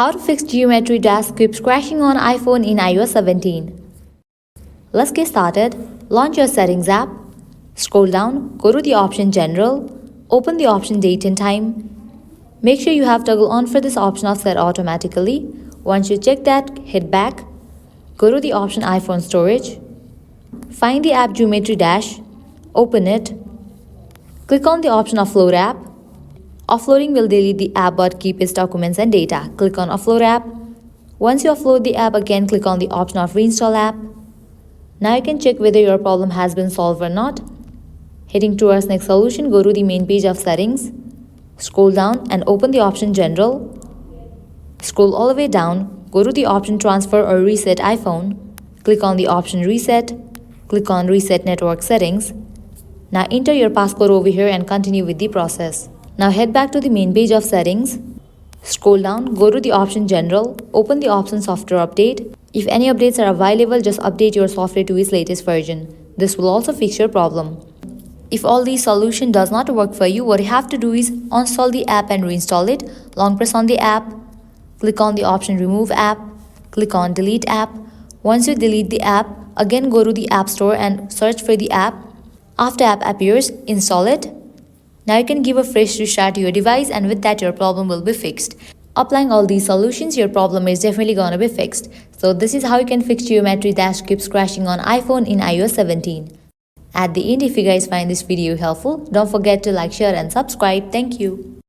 How to fix geometry dash keeps crashing on iPhone in iOS 17. Let's get started. Launch your Settings app. Scroll down, go to the option General, open the option Date and Time. Make sure you have toggle on for this option of Set Automatically. Once you check that, hit back. Go to the option iPhone Storage. Find the app Geometry Dash. Open it. Click on the option Offload app. Offloading will delete the app but keep its documents and data. Click on Offload app. Once you offload the app again, click on the option of Reinstall app. Now you can check whether your problem has been solved or not. Heading towards next solution, go to the main page of settings. Scroll down and open the option General. Scroll all the way down, go to the option Transfer or Reset iPhone. Click on the option Reset. Click on Reset Network Settings. Now enter your passcode over here and continue with the process. Now head back to the main page of settings. Scroll down, go to the option General, open the option Software Update. If any updates are available, just update your software to its latest version. This will also fix your problem. If all these solution does not work for you, what you have to do is uninstall the app and reinstall it. Long press on the app, click on the option Remove App, click on Delete App. Once you delete the app, again go to the App Store and search for the app. After app appears, install it. Now you can give a fresh restart to your device, and with that your problem will be fixed. Applying all these solutions, your problem is definitely gonna be fixed. So this is how you can fix geometry that keeps crashing on iPhone in iOS 17. At the end, if you guys find this video helpful, don't forget to like, share and subscribe. Thank you.